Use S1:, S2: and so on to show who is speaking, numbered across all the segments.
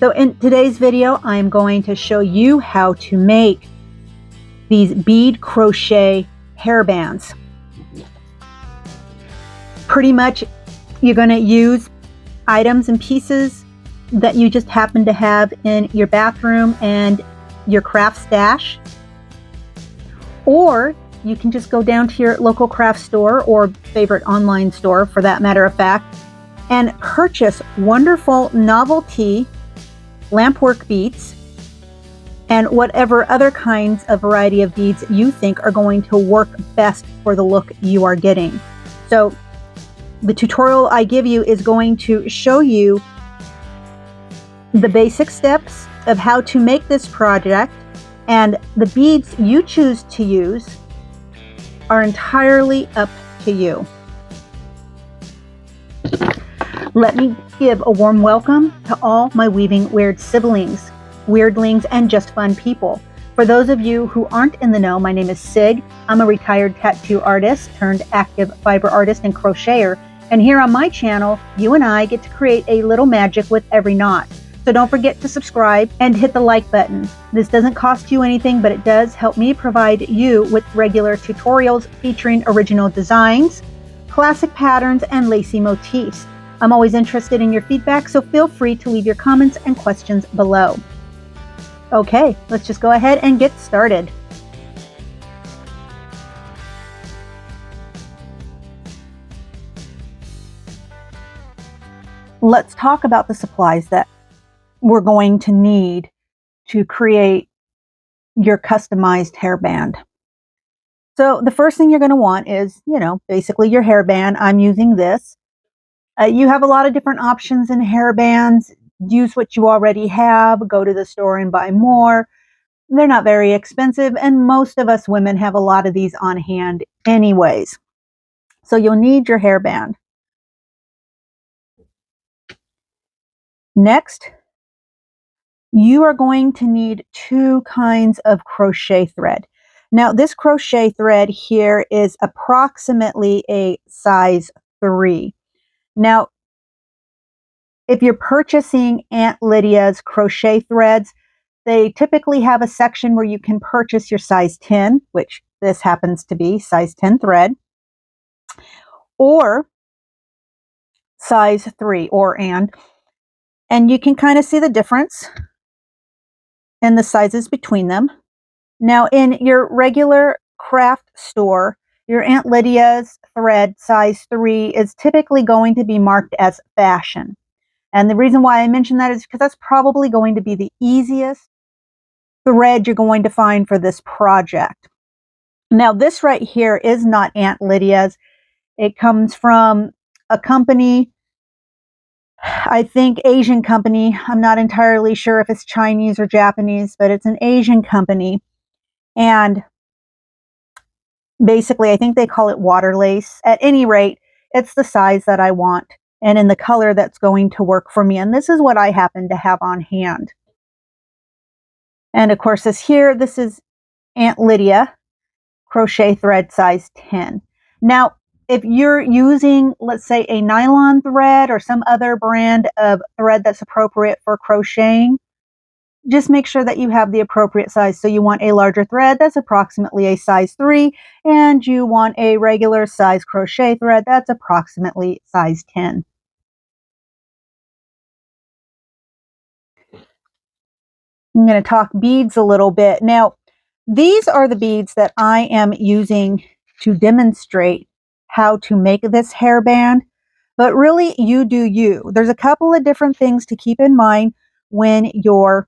S1: So in today's video, I'm going to show you how to make these bead crochet hairbands. Pretty much you're going to use items and pieces that you just happen to have in your bathroom and your craft stash. Or you can just go down to your local craft store or favorite online store, for that matter of fact, and purchase wonderful novelty lampwork beads and whatever other kinds of variety of beads you think are going to work best for the look you are getting. So the tutorial I give you is going to show you the basic steps of how to make this project, and the beads you choose to use are entirely up to you. Let me give a warm welcome to all my Weaving Weird siblings, weirdlings, and just fun people. For those of you who aren't in the know, my name is Sig. I'm a retired tattoo artist turned active fiber artist and crocheter. And here on my channel, you and I get to create a little magic with every knot. So don't forget to subscribe and hit the like button. This doesn't cost you anything, but it does help me provide you with regular tutorials featuring original designs, classic patterns, and lacy motifs. I'm always interested in your feedback, so feel free to leave your comments and questions below. Okay, let's just go ahead and get started. Let's talk about the supplies that we're going to need to create your customized hairband. So the first thing you're going to want is, basically your hairband. I'm using this. You have a lot of different options in hairbands. Use what you already have. Go to the store and buy more. They're not very expensive, and most of us women have a lot of these on hand anyways. So you'll need your hairband. Next, you are going to need 2 kinds of crochet thread. Now, this crochet thread here is approximately a size 3. Now, if you're purchasing Aunt Lydia's crochet threads, they typically have a section where you can purchase your size 10, which this happens to be size 10 thread, or size 3, and you can kind of see the difference in the sizes between them. Now, in your regular craft store, your Aunt Lydia's thread size 3 is typically going to be marked as fashion. And the reason why I mention that is because that's probably going to be the easiest thread you're going to find for this project. Now, this right here is not Aunt Lydia's. It comes from a company, I think Asian company. I'm not entirely sure if it's Chinese or Japanese, but it's an Asian company. And basically, I think they call it water lace. At any rate, it's the size that I want and in the color that's going to work for me. And this is what I happen to have on hand. And of course, this is Aunt Lydia crochet thread size 10. Now, if you're using, let's say, a nylon thread or some other brand of thread that's appropriate for crocheting, just make sure that you have the appropriate size. So you want a larger thread that's approximately a size 3, and you want a regular size crochet thread that's approximately size 10. I'm going to talk beads a little bit. Now, these are the beads that I am using to demonstrate how to make this hairband, but really you do you. There's a couple of different things to keep in mind when you're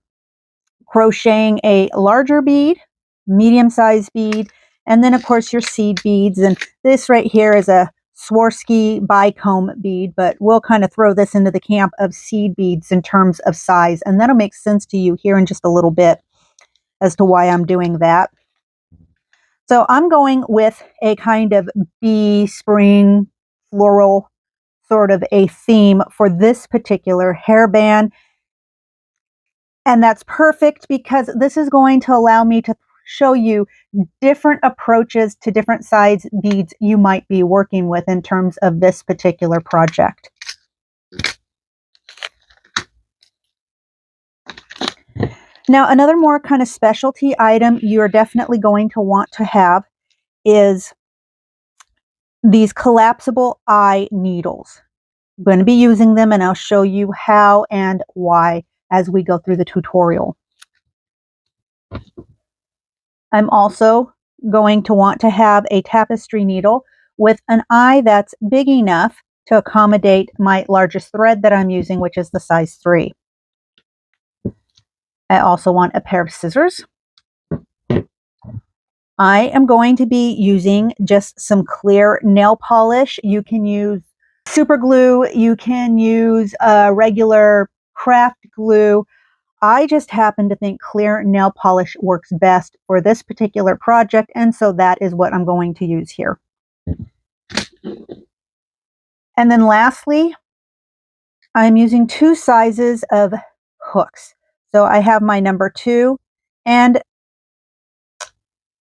S1: crocheting a larger bead, medium-sized bead, and then of course your seed beads. And this right here is a Swarovski bicomb bead, but we'll kind of throw this into the camp of seed beads in terms of size, and that'll make sense to you here in just a little bit as to why I'm doing that. So I'm going with a kind of bee, spring, floral sort of a theme for this particular hairband. And that's perfect because this is going to allow me to show you different approaches to different size beads you might be working with in terms of this particular project. Now, another more kind of specialty item you're definitely going to want to have is these collapsible eye needles. I'm going to be using them, and I'll show you how and why as we go through the tutorial. I'm also going to want to have a tapestry needle with an eye that's big enough to accommodate my largest thread that I'm using, which is the size 3. I also want a pair of scissors. I am going to be using just some clear nail polish. You can use super glue, you can use regular craft glue. I just happen to think clear nail polish works best for this particular project, and so that is what I'm going to use here. And then lastly, I'm using 2 sizes of hooks. So I have my number 2 and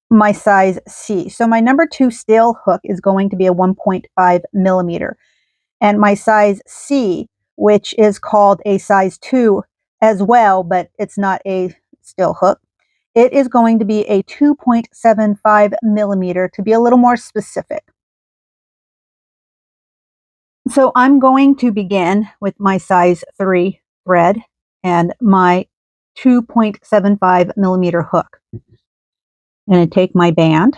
S1: my size C. So my number 2 steel hook is going to be a 1.5 millimeter. And my size C, which is called a size 2 as well, but it's not a steel hook, it is going to be a 2.75 millimeter to be a little more specific. So I'm going to begin with my size 3 thread and my 2.75 millimeter hook. I'm going to take my band,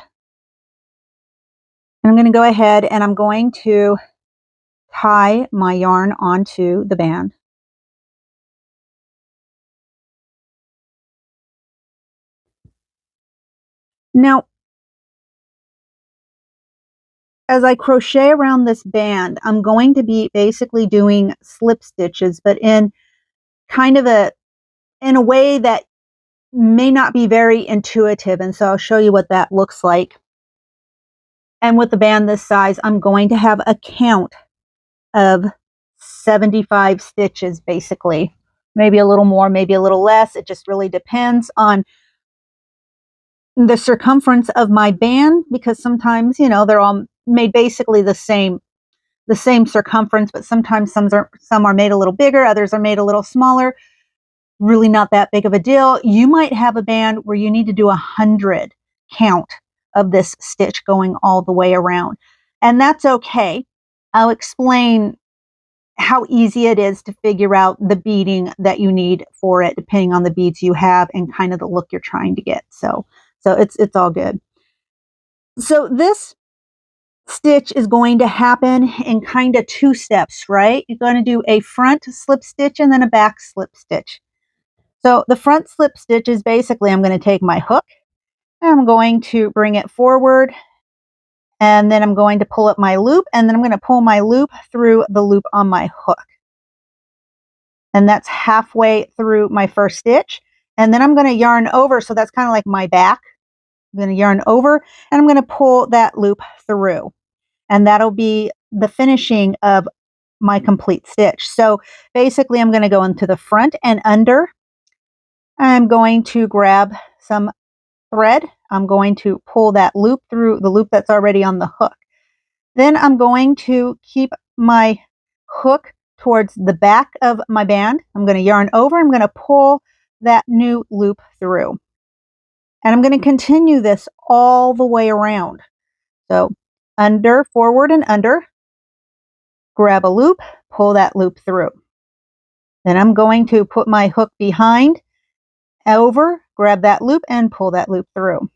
S1: and I'm going to go ahead and I'm going to tie my yarn onto the band. Now, as I crochet around this band, I'm going to be basically doing slip stitches, but in kind of in a way that may not be very intuitive. And so I'll show you what that looks like. And with the band this size, I'm going to have a count of 75 stitches, basically. Maybe a little more, maybe a little less. It just really depends on the circumference of my band, because sometimes, they're all made basically the same circumference, but sometimes some are made a little bigger, others are made a little smaller. Really not that big of a deal. You might have a band where you need to do 100 count of this stitch going all the way around, and that's okay. I'll explain how easy it is to figure out the beading that you need for it, depending on the beads you have and kind of the look you're trying to get. So it's all good. So this stitch is going to happen in kind of 2 steps, right? You're going to do a front slip stitch and then a back slip stitch. So the front slip stitch is basically, I'm going to take my hook and I'm going to bring it forward, and then I'm going to pull up my loop, and then I'm going to pull my loop through the loop on my hook. And that's halfway through my first stitch. And then I'm going to yarn over, so that's kind of like my back. I'm going to yarn over and I'm going to pull that loop through. And that'll be the finishing of my complete stitch. So basically I'm going to go into the front and under. I'm going to grab some thread. I'm going to pull that loop through the loop that's already on the hook. Then I'm going to keep my hook towards the back of my band. I'm going to yarn over. I'm going to pull that new loop through. And I'm going to continue this all the way around. So under, forward, and under. Grab a loop, pull that loop through. Then I'm going to put my hook behind, over, grab that loop, and pull that loop through.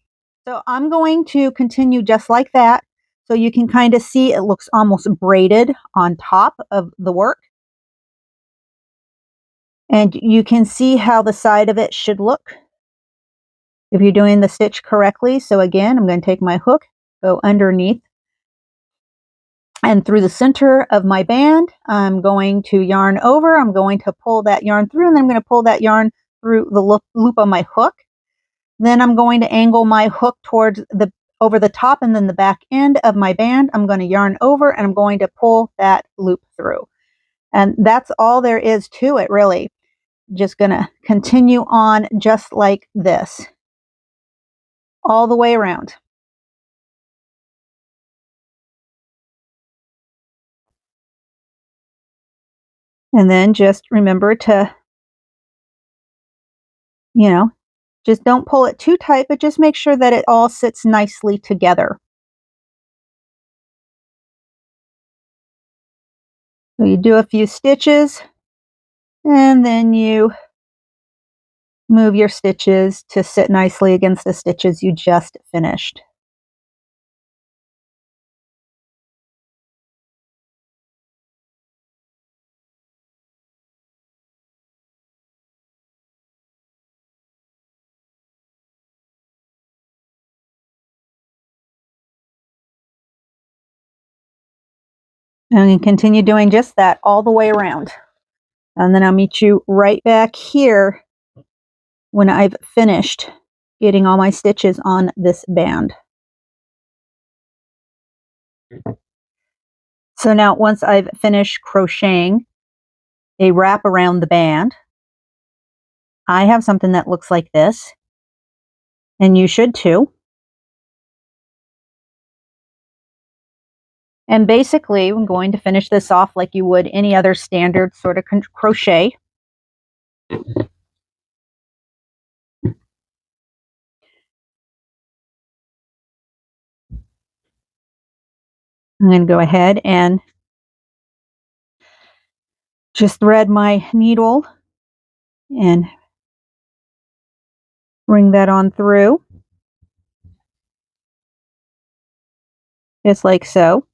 S1: So I'm going to continue just like that. So you can kind of see it looks almost braided on top of the work. And you can see how the side of it should look if you're doing the stitch correctly. So again, I'm going to take my hook, go underneath and through the center of my band. I'm going to yarn over. I'm going to pull that yarn through, and then I'm going to pull that yarn through the loop on my hook. Then I'm going to angle my hook towards over the top and then the back end of my band. I'm going to yarn over and I'm going to pull that loop through. And that's all there is to it, really. Just going to continue on just like this all the way around. And then just remember to You know, just don't pull it too tight, but just make sure that it all sits nicely together. So you do a few stitches and then you move your stitches to sit nicely against the stitches you just finished. And you continue doing just that all the way around. And then I'll meet you right back here when I've finished getting all my stitches on this band. So now once I've finished crocheting a wrap around the band, I have something that looks like this, and you should too. And basically, I'm going to finish this off like you would any other standard sort of crochet. I'm going to go ahead and just thread my needle and bring that on through, just like so.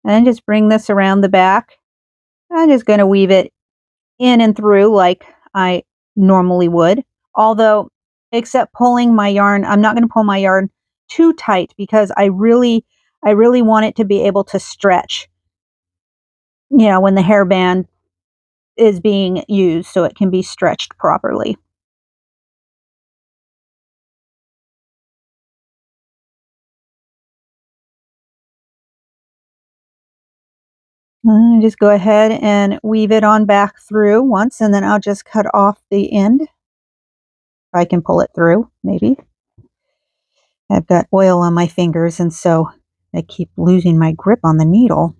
S1: And just bring this around the back. I'm just going to weave it in and through like I normally would. Although, except pulling my yarn, I'm not going to pull my yarn too tight because I really want it to be able to stretch, when the hairband is being used, so it can be stretched properly. Just go ahead and weave it on back through once, and then I'll just cut off the end. If I can pull it through, maybe. I've got oil on my fingers, and so I keep losing my grip on the needle.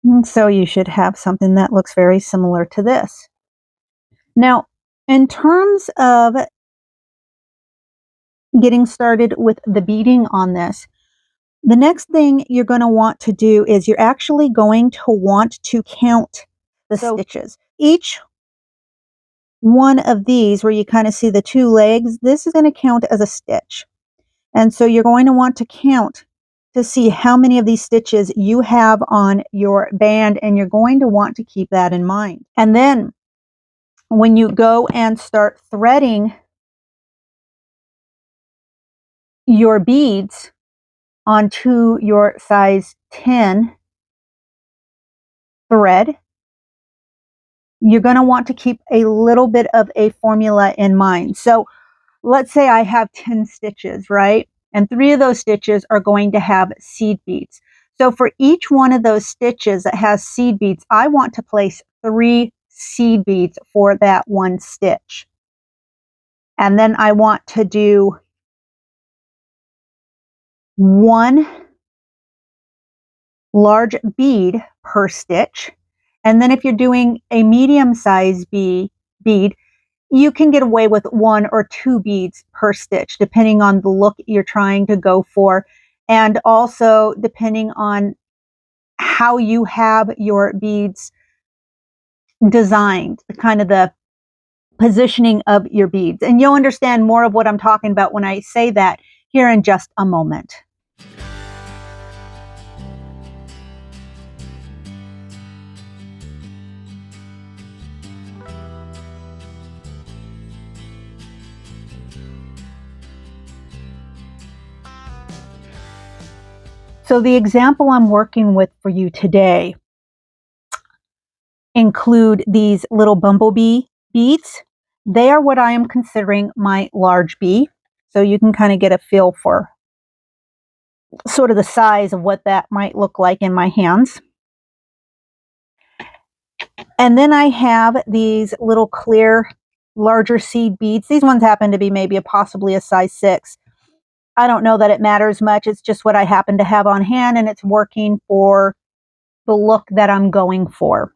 S1: And so you should have something that looks very similar to this. Now, in terms of getting started with the beading on this, the next thing you're going to want to do is you're actually going to want to count the stitches. Each one of these, where you kind of see the two legs, this is going to count as a stitch. And so you're going to want to count to see how many of these stitches you have on your band, and you're going to want to keep that in mind. And then when you go and start threading your beads onto your size 10 thread, you're going to want to keep a little bit of a formula in mind. So let's say I have 10 stitches, right? And 3 of those stitches are going to have seed beads. So for each one of those stitches that has seed beads, I want to place 3 seed beads for that one stitch. And then I want to do 1 large bead per stitch. And then if you're doing a medium-sized bead, you can get away with 1 or 2 beads per stitch, depending on the look you're trying to go for, and also depending on how you have your beads designed, kind of the positioning of your beads. And you'll understand more of what I'm talking about when I say that here in just a moment. So the example I'm working with for you today include these little bumblebee beads. They are what I am considering my large bee. So you can kind of get a feel for sort of the size of what that might look like in my hands. And then I have these little clear, larger seed beads. These ones happen to be maybe possibly a size 6. I don't know that it matters much. It's just what I happen to have on hand, and it's working for the look that I'm going for.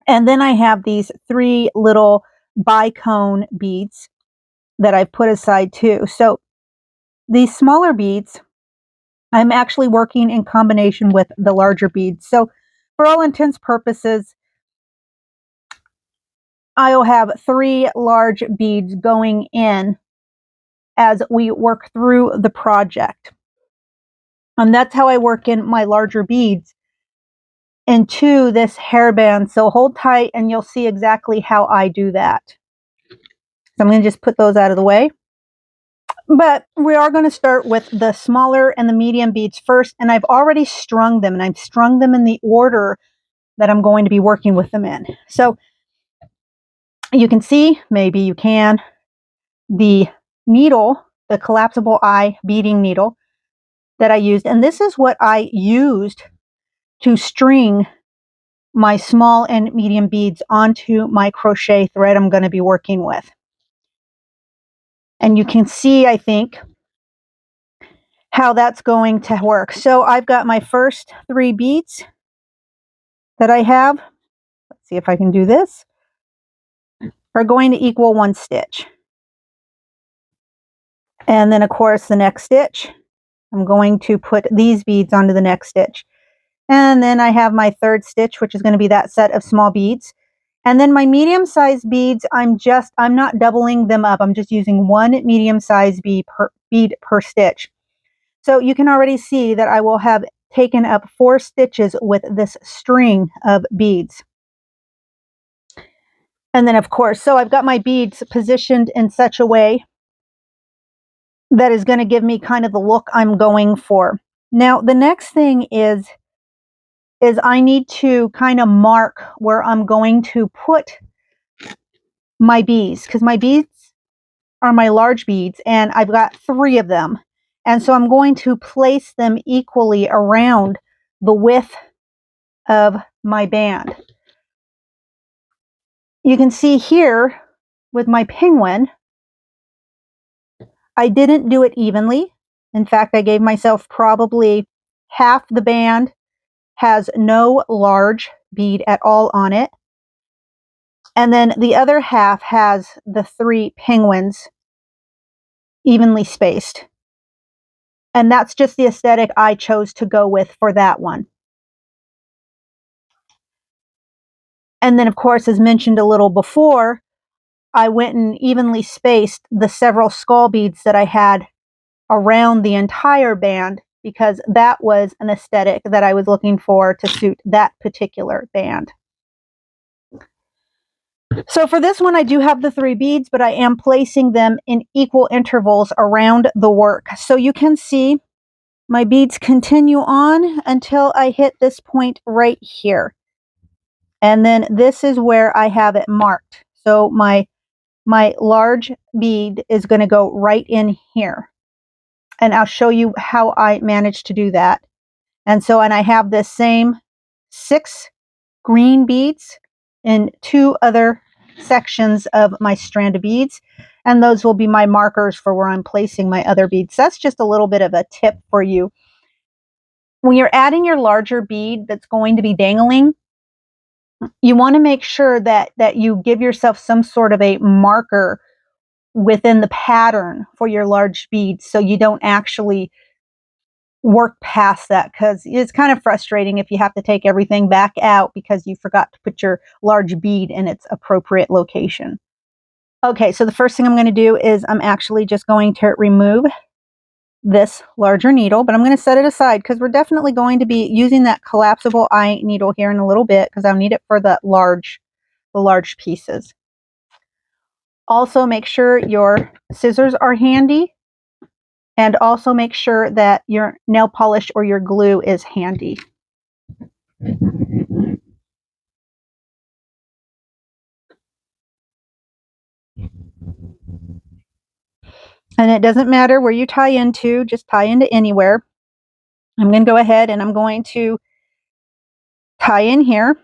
S1: And then I have these 3 little bicone beads that I've put aside too. So these smaller beads, I'm actually working in combination with the larger beads. So for all intents purposes, I'll have 3 large beads going in as we work through the project. And that's how I work in my larger beads into this hairband. So hold tight and you'll see exactly how I do that. So I'm going to just put those out of the way. But we are going to start with the smaller and the medium beads first. And I've already strung them, and I've strung them in the order that I'm going to be working with them in. So you can see, maybe you can, the needle, the collapsible eye beading needle that I used. And this is what I used to string my small and medium beads onto my crochet thread I'm going to be working with. And you can see, I think, how that's going to work. So I've got my first 3 beads that I have. Let's see if I can do this. Are going to equal 1 stitch. And then of course the next stitch, I'm going to put these beads onto the next stitch. And then I have my 3rd stitch, which is going to be that set of small beads. And then my medium-sized beads, I'm not doubling them up. I'm just using 1 medium-sized bead per stitch. So you can already see that I will have taken up 4 stitches with this string of beads. And then of course, so I've got my beads positioned in such a way that is going to give me kind of the look I'm going for. Now, the next thing is I need to kind of mark where I'm going to put my beads, because my beads are my large beads and I've got 3 of them. And so I'm going to place them equally around the width of my band. You can see here with my penguin, I didn't do it evenly. In fact, I gave myself probably half the band has no large bead at all on it. And then the other half has the 3 penguins evenly spaced. And that's just the aesthetic I chose to go with for that one. And then, of course, as mentioned a little before, I went and evenly spaced the several skull beads that I had around the entire band, because that was an aesthetic that I was looking for to suit that particular band. So for this one, I do have the 3 beads, but I am placing them in equal intervals around the work. So you can see my beads continue on until I hit this point right here. And then this is where I have it marked. So my large bead is going to go right in here. And I'll show you how I managed to do that. And I have this same 6 green beads in 2 other sections of my strand of beads. And those will be my markers for where I'm placing my other beads. That's just a little bit of a tip for you. When you're adding your larger bead that's going to be dangling, you want to make sure that you give yourself some sort of a marker within the pattern for your large beads, so you don't actually work past that, because it's kind of frustrating if you have to take everything back out because you forgot to put your large bead in its appropriate location. Okay, so the first thing I'm going to do is I'm actually just going to remove this larger needle, but I'm going to set it aside because we're definitely going to be using that collapsible eye needle here in a little bit, because I'll need it for the large pieces. Also, make sure your scissors are handy, and also make sure that your nail polish or your glue is handy. And it doesn't matter where you tie into, just tie into anywhere. I'm going to go ahead and I'm going to tie in here.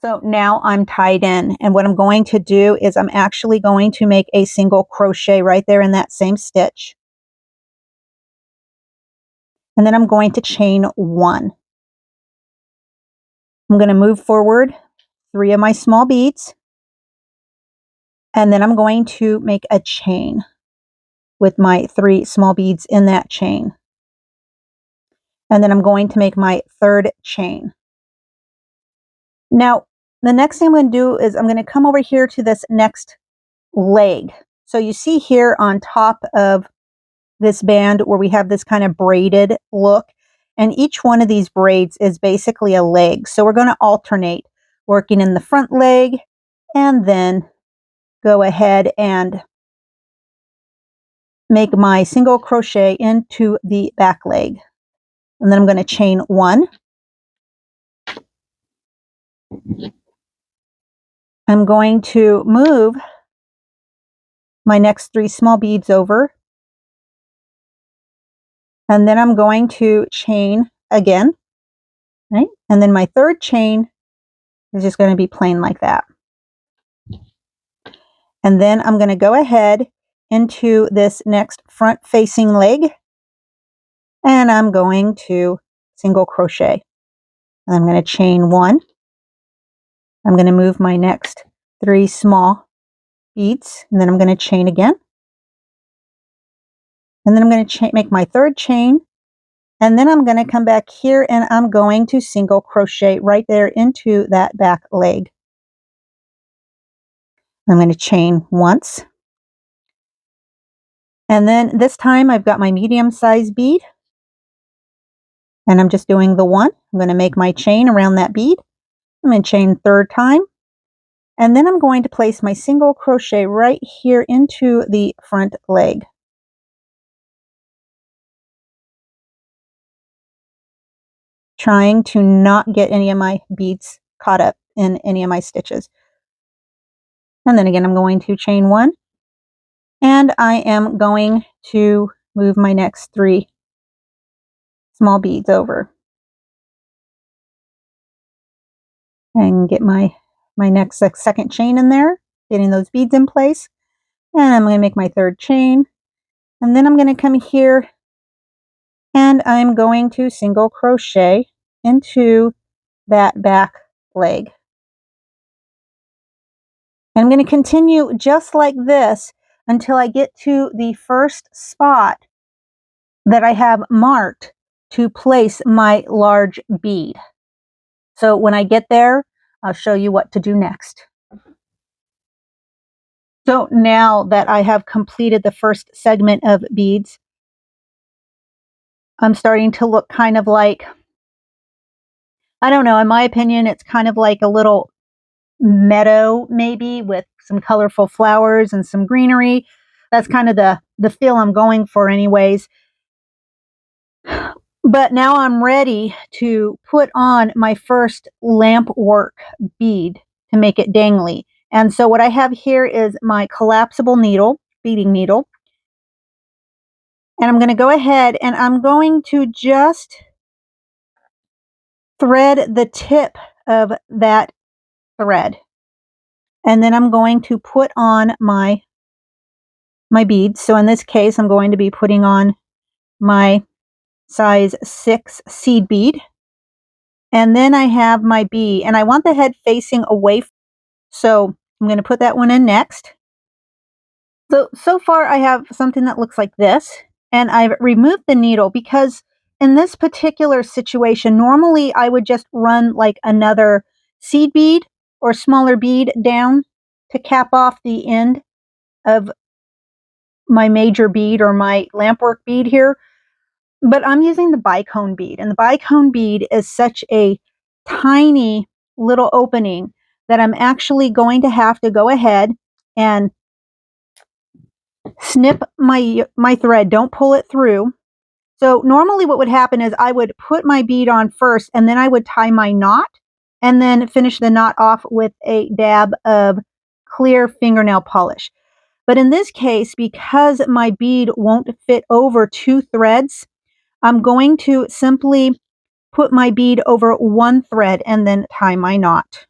S1: So now I'm tied in, and what I'm going to do is I'm actually going to make a single crochet right there in that same stitch. And then I'm going to chain 1. I'm going to move forward 3 of my small beads, and then I'm going to make a chain with my 3 small beads in that chain. And then I'm going to make my 3rd chain. Now, the next thing I'm going to do is I'm going to come over here to this next leg. So you see here on top of this band where we have this kind of braided look, and each one of these braids is basically a leg. So we're going to alternate working in the front leg and then go ahead and make my single crochet into the back leg. And then I'm going to chain 1. I'm going to move my next 3 small beads over, and then I'm going to chain again, right? And then my 3rd chain is just going to be plain like that. And then I'm going to go ahead into this next front facing leg, and I'm going to single crochet. And I'm going to chain 1. I'm going to move my next 3 small beads, and then I'm going to chain again. And then I'm going to make my 3rd chain, and then I'm going to come back here and I'm going to single crochet right there into that back leg. I'm going to chain once. And then this time I've got my medium size bead, and I'm just doing the 1. I'm going to make my chain around that bead. I'm going to chain 3rd time, and then I'm going to place my single crochet right here into the front leg. Trying to not get any of my beads caught up in any of my stitches. And then again, I'm going to chain 1, and I am going to move my next 3 small beads over and get my next 2nd chain in there, getting those beads in place. And I'm going to make my 3rd chain, and then I'm going to come here and I'm going to single crochet into that back leg. And I'm going to continue just like this until I get to the first spot that I have marked to place my large bead. So when I get there, I'll show you what to do next. So now that I have completed the first segment of beads, I'm starting to look kind of like, I don't know, in my opinion, it's kind of like a little meadow maybe with some colorful flowers and some greenery. That's kind of the feel I'm going for anyways. But now I'm ready to put on my first lamp work bead to make it dangly. And so what I have here is my collapsible needle, beading needle. And I'm going to go ahead and I'm going to just thread the tip of that thread. And then I'm going to put on my beads. So in this case, I'm going to be putting on my size 6 seed bead. And then I have my bee, and I want the head facing away. So I'm going to put that one in next. So far I have something that looks like this, and I've removed the needle because in this particular situation, normally I would just run like another seed bead or smaller bead down to cap off the end of my major bead or my lampwork bead here. But I'm using the bicone bead, and the bicone bead is such a tiny little opening that I'm actually going to have to go ahead and snip my thread. Don't pull it through. So normally what would happen is I would put my bead on first, and then I would tie my knot and then finish the knot off with a dab of clear fingernail polish. But in this case, because my bead won't fit over 2 threads, I'm going to simply put my bead over 1 thread and then tie my knot.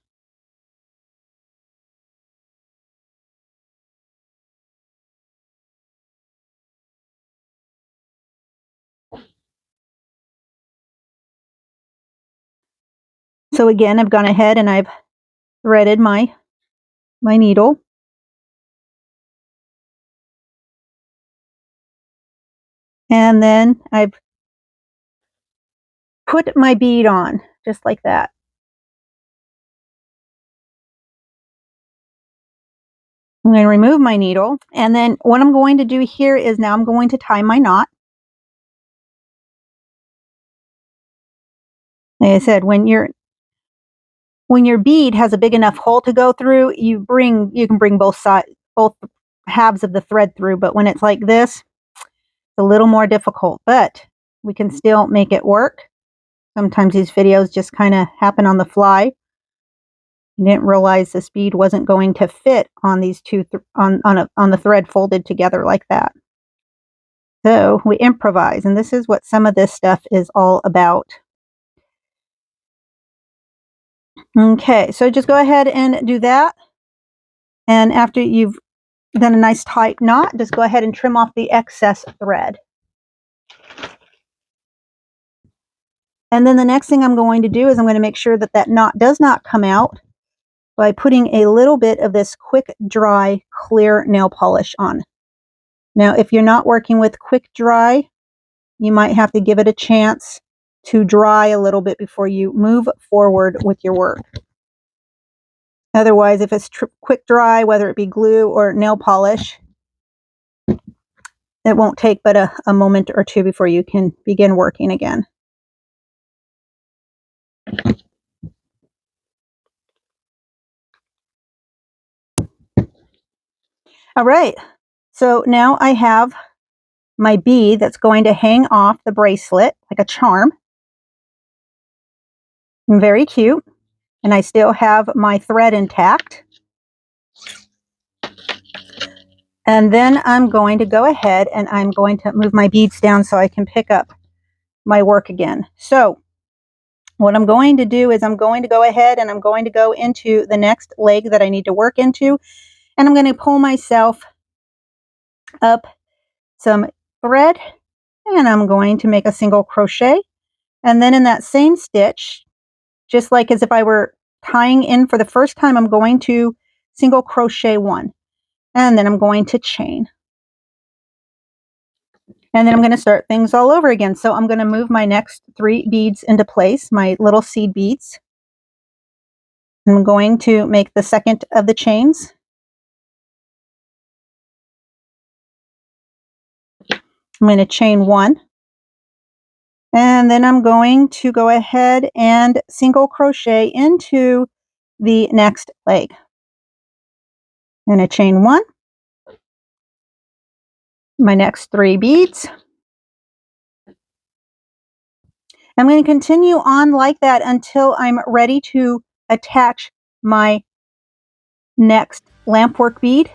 S1: So again, I've gone ahead and I've threaded my needle. And then I've put my bead on, just like that. I'm going to remove my needle. And then what I'm going to do here is now I'm going to tie my knot. Like I said, when your bead has a big enough hole to go through, you can bring both halves of the thread through. But when it's like this, it's a little more difficult, but we can still make it work. Sometimes these videos just kind of happen on the fly. I didn't realize this bead wasn't going to fit on these two on the thread folded together like that. So we improvise, and this is what some of this stuff is all about. Okay, so just go ahead and do that. And after you've done a nice tight knot, just go ahead and trim off the excess thread. And then the next thing I'm going to do is I'm going to make sure that that knot does not come out by putting a little bit of this quick dry clear nail polish on. Now, if you're not working with quick dry, you might have to give it a chance to dry a little bit before you move forward with your work. Otherwise, if it's quick dry, whether it be glue or nail polish, it won't take but a moment or two before you can begin working again. All right, so now I have my bead that's going to hang off the bracelet like a charm. Very cute. And I still have my thread intact. And then I'm going to go ahead and I'm going to move my beads down so I can pick up my work again. So what I'm going to do is I'm going to go ahead and I'm going to go into the next leg that I need to work into. And I'm going to pull myself up some thread and I'm going to make a single crochet. And then in that same stitch, just like as if I were tying in for the first time, I'm going to single crochet one. And then I'm going to chain. And then I'm going to start things all over again. So I'm going to move my next 3 beads into place, my little seed beads. I'm going to make the second of the chains. I'm going to chain 1. And then I'm going to go ahead and single crochet into the next leg. I'm going to chain 1. My next 3 beads. I'm going to continue on like that until I'm ready to attach my next lampwork bead.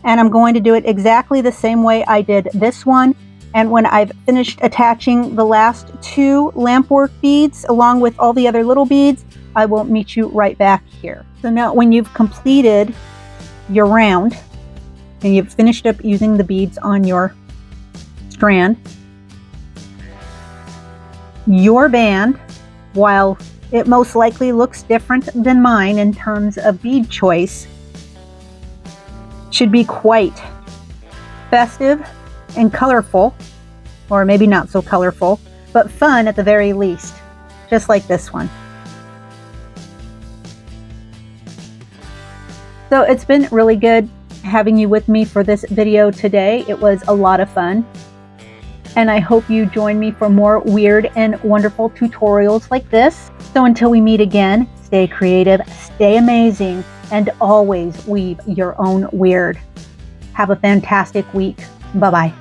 S1: And I'm going to do it exactly the same way I did this one. And when I've finished attaching the last 2 lampwork beads along with all the other little beads, I will meet you right back here. So now when you've completed your round and you've finished up using the beads on your strand, your band, while it most likely looks different than mine in terms of bead choice, should be quite festive and colorful, or maybe not so colorful, but fun at the very least, just like this one. So it's been really good having you with me for this video today. It was a lot of fun. And I hope you join me for more weird and wonderful tutorials like this. So until we meet again, stay creative, stay amazing, and always weave your own weird. Have a fantastic week. Bye-bye.